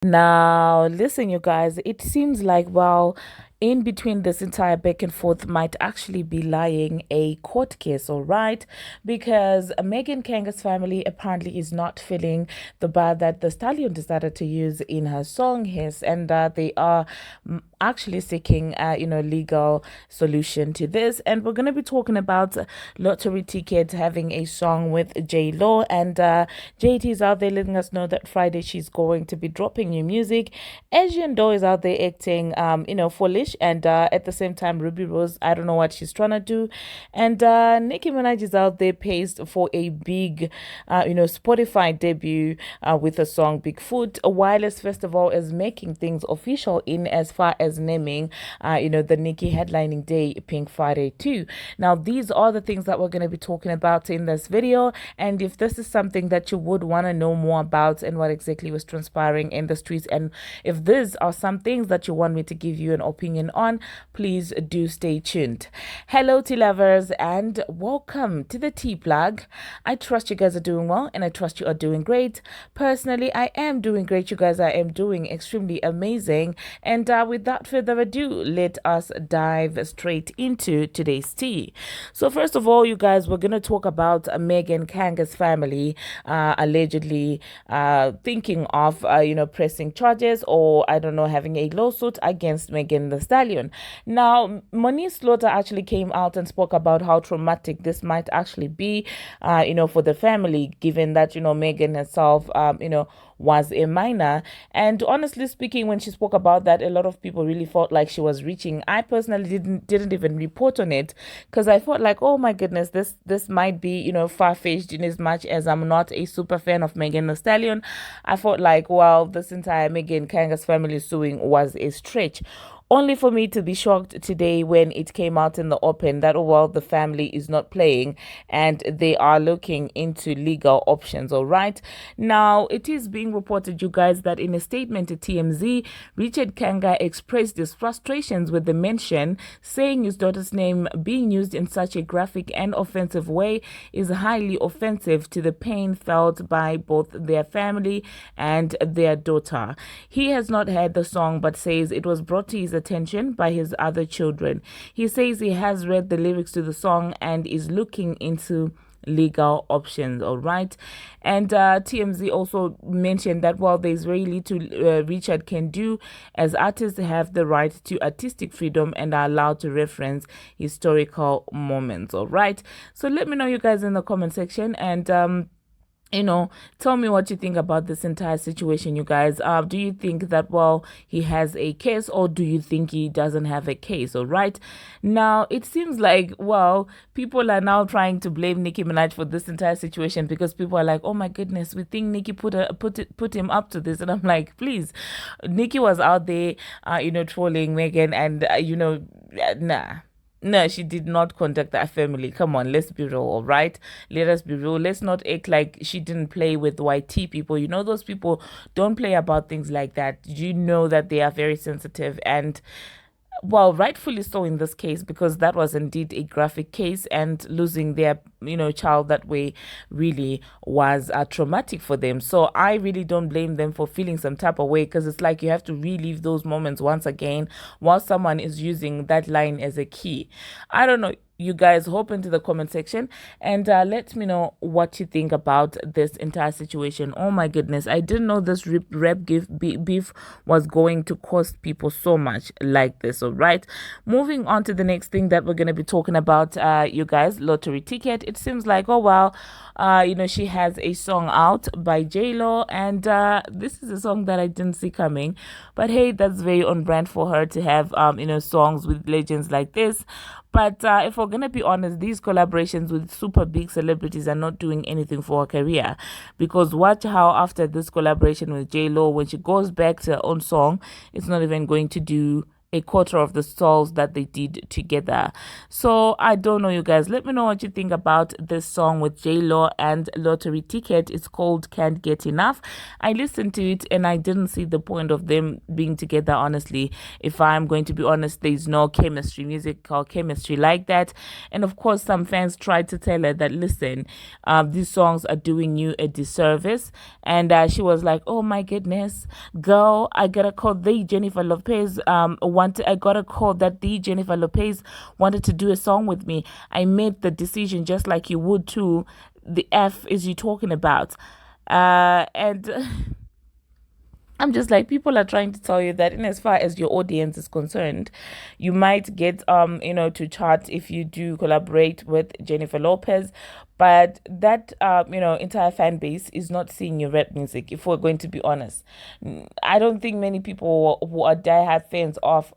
Now, listen, you guys, it seems like, well, in between this entire back and forth might actually be lying a court case, all right? Because Megan Kanga's family apparently is not feeling the bar that the stallion decided to use in her song his, and they are actually seeking, legal solution to this. And we're going to be talking about Lottery Ticket having a song with JLo, and JT is out there letting us know that Friday she's going to be dropping new music. Asian Doe is out there acting, foolish, and at the same time, Rubi Rose, I don't know what she's trying to do, and Nicki Minaj is out there paced for a big, Spotify debut with a song Bigfoot. A Wireless Festival is making things official in as far as naming, the Nicki headlining day Pink Friday too. Now, these are the things that we're going to be talking about in this video, and if this is something that you would want to know more about and what exactly was transpiring in the streets, and if these are some things that you want me to give you an opinion on, please do stay tuned. Hello, tea lovers, and welcome to the Tea Plug. I trust you guys are doing well, and I trust you are doing great. Personally, I am doing great, you guys. I am doing extremely amazing. And without further ado, let us dive straight into today's tea. So, first of all, you guys, we're going to talk about Megan Kanga's family allegedly thinking of, pressing charges, or I don't know, having a lawsuit against Megan the Stallion. Now, Monique Slaughter actually came out and spoke about how traumatic this might actually be, for the family, given that, Megan herself, was a minor. And honestly speaking, when she spoke about that, a lot of people really felt like she was reaching. I personally didn't even report on it because I thought like, oh my goodness, this might be, far-fetched, in as much as I'm not a super fan of Megan Thee Stallion. I thought like, well, this entire Megan Kanga's family suing was a stretch, only for me to be shocked today when it came out in the open that, oh, well, the family is not playing and they are looking into legal options. All right. Now, it is being reported, you guys, that in a statement to TMZ, Richard Kanga expressed his frustrations with the mention, saying his daughter's name being used in such a graphic and offensive way is highly offensive to the pain felt by both their family and their daughter. He has not heard the song but says it was brought to his attention by his other children. He says he has read the lyrics to the song and is looking into legal options. All right. And TMZ also mentioned that while there's very little Richard can do, as artists have the right to artistic freedom and are allowed to reference historical moments. All right. So let me know, you guys, in the comment section, and tell me what you think about this entire situation, you guys. Do you think that, well, he has a case, or do you think he doesn't have a case? All right. Now, it seems like, well, people are now trying to blame Nicki Minaj for this entire situation because people are like, oh my goodness, we think Nicki put him up to this. And I'm like, please, Nicki was out there, trolling Megan, and, nah. No, she did not contact that family. Come on, let's be real, all right? Let us be real. Let's not act like she didn't play with YT people. Those people don't play about things like that. You know that they are very sensitive, and well, rightfully so in this case, because that was indeed a graphic case, and losing their child that way really was traumatic for them. So I really don't blame them for feeling some type of way, because it's like you have to relive those moments once again while someone is using that line as a key. I don't know, you guys. Hop into the comment section and let me know what you think about this entire situation. Oh my goodness, I didn't know this beef was going to cost people so much like this. All right, moving on to the next thing that we're going to be talking about, you guys. Lottery Ticket. It seems like, oh wow, she has a song out by JLo, and this is a song that I didn't see coming, but hey, that's very on brand for her to have songs with legends like this. But if we're going to be honest, these collaborations with super big celebrities are not doing anything for her career. Because watch how after this collaboration with JLo, when she goes back to her own song, it's not even going to do a quarter of the stalls that they did together. So I don't know, you guys. Let me know what you think about this song with JLo and Lottery Ticket. It's called Can't Get Enough. I listened to it and I didn't see the point of them being together, honestly. If I'm going to be honest, there's no chemistry, musical chemistry like that. And of course, some fans tried to tell her that, listen, these songs are doing you a disservice. And she was like, oh my goodness, girl, I gotta call the Jennifer Lopez I got a call that the Jennifer Lopez wanted to do a song with me. I made the decision just like you would too. The F is you talking about? And I'm just like, people are trying to tell you that in as far as your audience is concerned, you might get to chart if you do collaborate with Jennifer Lopez, but that entire fan base is not seeing your rap music, if we're going to be honest. I don't think many people who are diehard fans of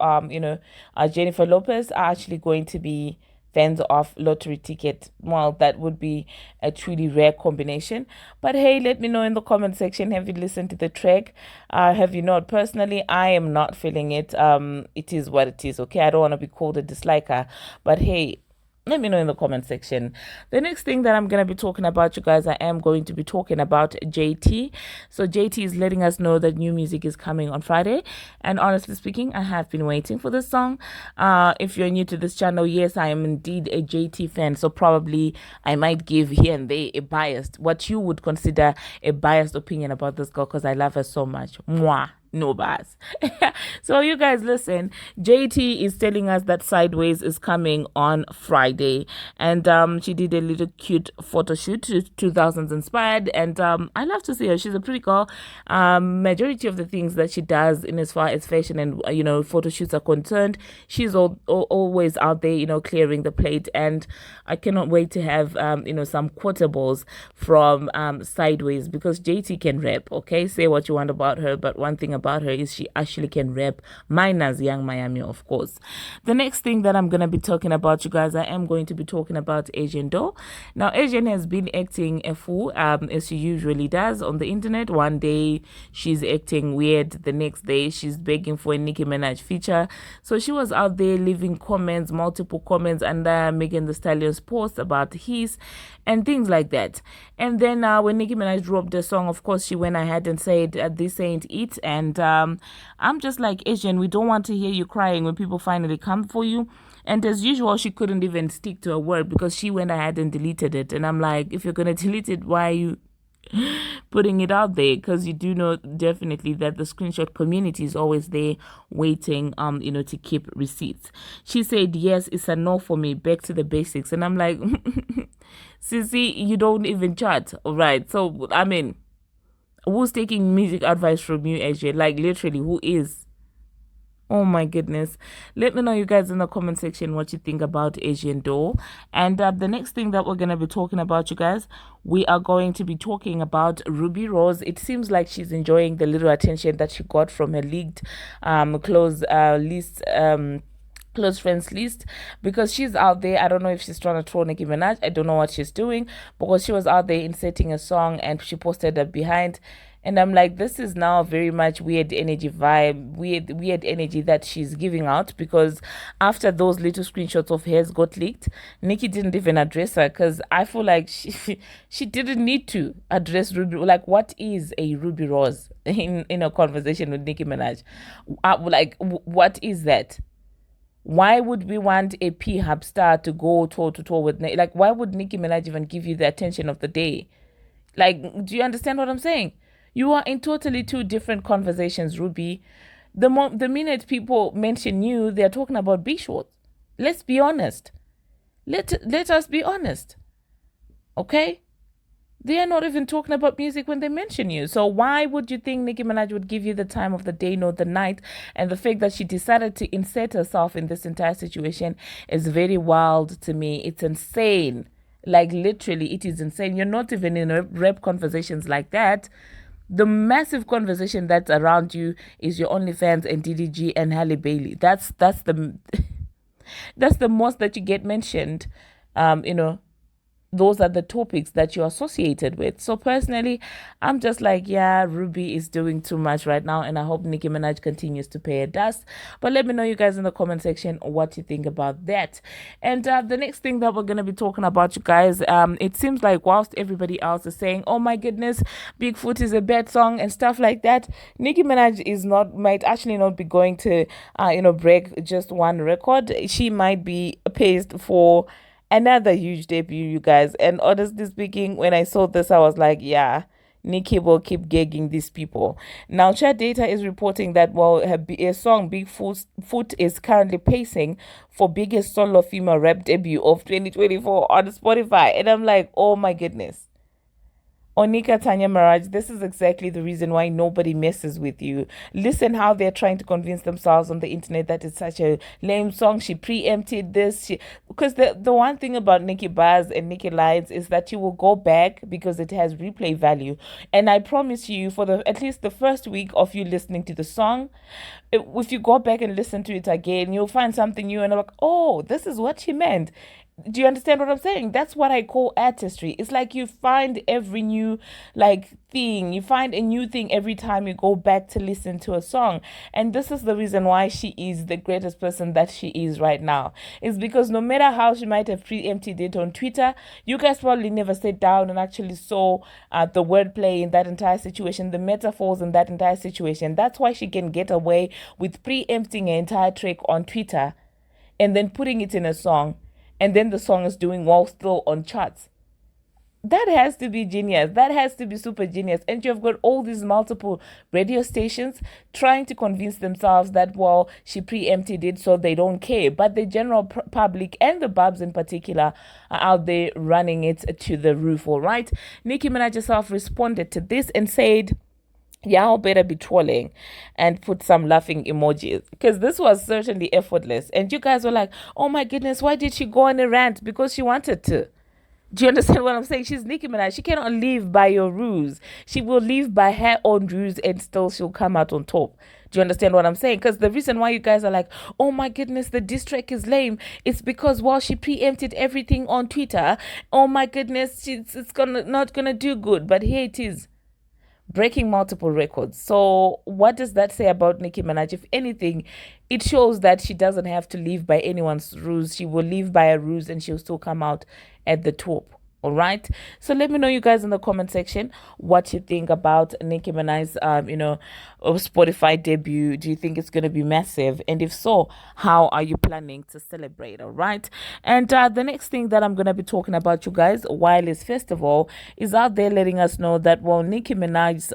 Jennifer Lopez are actually going to be fans of Lottery Ticket. Well, that would be a truly rare combination. But hey, let me know in the comment section, have you listened to the track? Have you not? Personally, I am not feeling it. It is what it is, okay? I don't want to be called a disliker, but hey, let me know in the comment section. The next thing that I'm going to be talking about, you guys, I am going to be talking about JT. So JT is letting us know that new music is coming on Friday. And honestly speaking, I have been waiting for this song. If you're new to this channel, yes, I am indeed a JT fan. So probably I might give here and there a biased, what you would consider a biased opinion about this girl, because I love her so much. Mwah. No bars. So you guys listen, JT is telling us that Sideways is coming on Friday, and she did a little cute photo shoot, 2000s inspired, and I love to see her. She's a pretty girl. Majority of the things that she does in as far as fashion and photo shoots are concerned, she's always out there clearing the plate, and I cannot wait to have some quotables from Sideways, because JT can rap. Okay, say what you want about her, but one thing about her is she actually can rap, minus Young Miami, of course. The next thing that I'm going to be talking about, you guys, I am going to be talking about Asian Doll. Now, Asian has been acting a fool, as she usually does on the internet. One day she's acting weird, the next day she's begging for a Nicki Minaj feature. So she was out there leaving comments, multiple comments under Megan Thee Stallion's post about his and things like that. And then when Nicki Minaj dropped the song, of course, she went ahead and said, this ain't it. And I'm just like, Asian, we don't want to hear you crying when people finally come for you. And as usual, she couldn't even stick to a word, because she went ahead and deleted it. And I'm like, if you're going to delete it, why are you putting it out there? Because you do know definitely that the screenshot community is always there waiting to keep receipts. She said, yes, it's a no for me, back to the basics. And I'm like, Sissy, you don't even chat. All right, so I mean, who's taking music advice from you, AJ? Like, literally, who is? Oh my goodness. Let me know, you guys, in the comment section what you think about Asian Doll. And the next thing that we're going to be talking about, you guys, we are going to be talking about Rubi Rose. It seems like she's enjoying the little attention that she got from her leaked close friends list, because she's out there. I don't know if she's trying to troll Nicki Minaj. I don't know what she's doing, because she was out there inserting a song and she posted it behind. And I'm like, this is now very much weird energy vibe, weird energy that she's giving out, because after those little screenshots of hers got leaked, Nicki didn't even address her, because I feel like she didn't need to address Ruby. Like, what is a Rubi Rose in a conversation with Nicki Minaj? What is that? Why would we want a P-Hub star to go toe-to-toe with like, why would Nicki Minaj even give you the attention of the day? Like, do you understand what I'm saying? You are in totally two different conversations, Ruby. The minute people mention you, they're talking about B-Short. Let's be honest. Let us be honest. Okay? They are not even talking about music when they mention you. So why would you think Nicki Minaj would give you the time of the day, not the night? And the fact that she decided to insert herself in this entire situation is very wild to me. It's insane. Like, literally, it is insane. You're not even in rap conversations like that. The massive conversation that's around you is your OnlyFans and DDG and Halle Bailey. That's the that's the most that you get mentioned, those are the topics that you're associated with. So personally, I'm just like, yeah, Ruby is doing too much right now, and I hope Nicki Minaj continues to pay her dust. But let me know, you guys, in the comment section what you think about that. And the next thing that we're gonna be talking about, you guys, it seems like whilst everybody else is saying, "Oh my goodness, Bigfoot is a bad song" and stuff like that, Nicki Minaj might actually not be going to, break just one record. She might be paced for another huge debut, you guys. And honestly speaking, when I saw this, I was like, yeah, Nicki will keep gagging these people. Now, chat data is reporting that, well, her song Foot is currently pacing for biggest solo female rap debut of 2024 on Spotify. And I'm like, oh my goodness. Onika Tanya Maraj, this is exactly the reason why nobody messes with you. Listen how they're trying to convince themselves on the internet that it's such a lame song. She preempted this. Because the one thing about Nicki Bars and Nicki Lines is that you will go back because it has replay value. And I promise you, for at least the first week of you listening to the song, if you go back and listen to it again, you'll find something new and like, oh, this is what she meant. Do you understand what I'm saying? That's what I call artistry. It's like you find every new thing. You find a new thing every time you go back to listen to a song. And this is the reason why she is the greatest person that she is right now. It's because no matter how she might have preempted it on Twitter, you guys probably never sat down and actually saw the wordplay in that entire situation, the metaphors in that entire situation. That's why she can get away with preempting an entire track on Twitter and then putting it in a song, and then the song is doing well still on charts. That has to be genius. That has to be super genius. And you've got all these multiple radio stations trying to convince themselves that, well, she preempted it so they don't care. But the general public and the Barbz in particular are out there running it to the roof, all right? Nicki Minaj herself responded to this and said, y'all better be trolling, and put some laughing emojis, because this was certainly effortless. And you guys were like, oh my goodness, why did she go on a rant? Because she wanted to. Do you understand what I'm saying? She's Nicki Minaj. She cannot live by your rules. She will live by her own rules, and still she'll come out on top. Do you understand what I'm saying? Because the reason why you guys are like, oh my goodness, the diss track is lame, it's because while she preempted everything on Twitter, oh my goodness, it's not gonna do good. But here it is, breaking multiple records. So what does that say about Nicki Minaj? If anything, it shows that she doesn't have to live by anyone's rules. She will live by her rules, and she'll still come out at the top. All right. So let me know, you guys, in the comment section what you think about Nicki Minaj's, Spotify debut. Do you think it's going to be massive? And if so, how are you planning to celebrate? All right. And the next thing that I'm going to be talking about, you guys, Wireless Festival is out there letting us know that, well, Nicki Minaj's,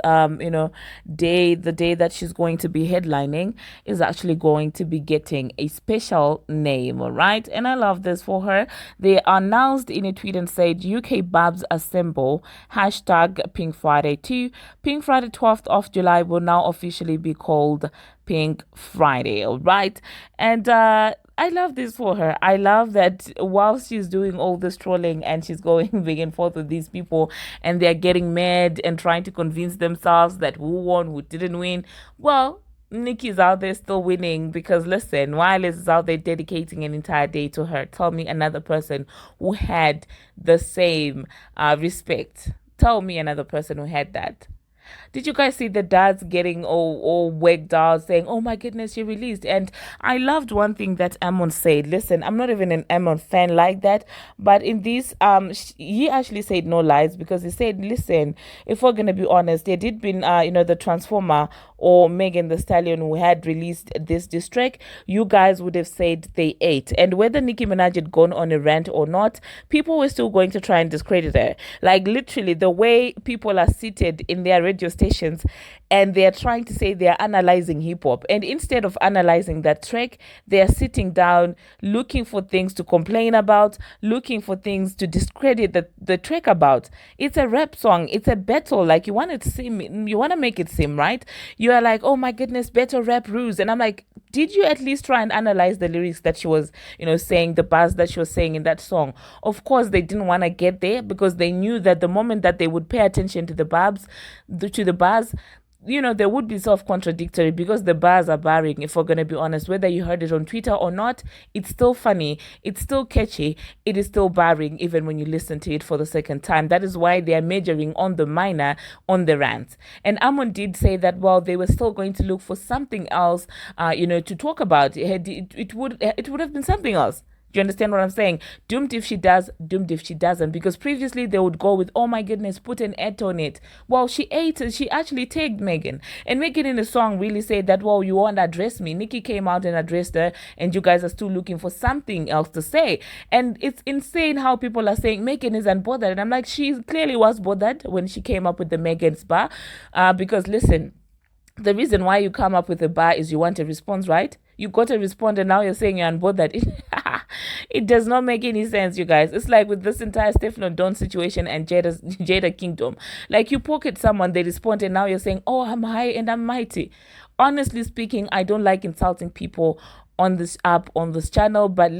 the day that she's going to be headlining is actually going to be getting a special name. All right. And I love this for her. They announced in a tweet and said, UK Barbz assemble, hashtag Pink Friday 2. Pink Friday 12th of July will now officially be called Pink Friday, all right? And I love this for her. I love that while she's doing all this trolling and she's going back and forth with these people, and they're getting mad and trying to convince themselves that who won, who didn't win. Well, Nicki's out there still winning, because listen, Wireless is out there dedicating an entire day to her. Tell me another person who had the same respect. Tell me another person who had that. Did you guys see the dads getting all wigged out saying, oh my goodness, she released? And I loved one thing that Amon said. Listen, I'm not even an Amon fan like that, but in this, he actually said no lies, because he said, listen, if we're going to be honest, there did been, the Transformer or Megan Thee Stallion who had released this diss track, you guys would have said they ate. And whether Nicki Minaj had gone on a rant or not, people were still going to try and discredit her. Like literally the way people are seated in their radio stations and they're trying to say they're analyzing hip hop, and instead of analyzing that track, they're sitting down looking for things to complain about, looking for things to discredit the track about. It's a rap song, it's a battle. Like you want to make it seem right. You are like, oh my goodness, better rap rules. And I'm like, did you at least try and analyze the lyrics that she was, saying, the bars that she was saying in that song? Of course, they didn't want to get there, because they knew that the moment that they would pay attention to the bars, they would be self-contradictory because the bars are barring, if we're going to be honest. Whether you heard it on Twitter or not, it's still funny, it's still catchy, it is still barring even when you listen to it for the second time. That is why they are majoring on the minor, on the rant. And Amon did say that, well, they were still going to look for something else, to talk about. It would have been something else. Do you understand what I'm saying? Doomed if she does, doomed if she doesn't. Because previously they would go with, oh my goodness, put an ad on it. Well, she actually tagged Megan. And Megan in the song really said that, well, you won't address me. Nicki came out and addressed her, and you guys are still looking for something else to say. And it's insane how people are saying Megan is unbothered. And I'm like, she clearly was bothered when she came up with the Megan's bar. Because listen, the reason why you come up with a bar is you want a response, right? You got a response and now you're saying you're unbothered. It does not make any sense, you guys. It's like with this entire Stefan Don situation and Jada Kingdom. Like, you pocket someone, they respond, and now you're saying, oh, I'm high and I'm mighty. Honestly speaking, I don't like insulting people on this app, on this channel, but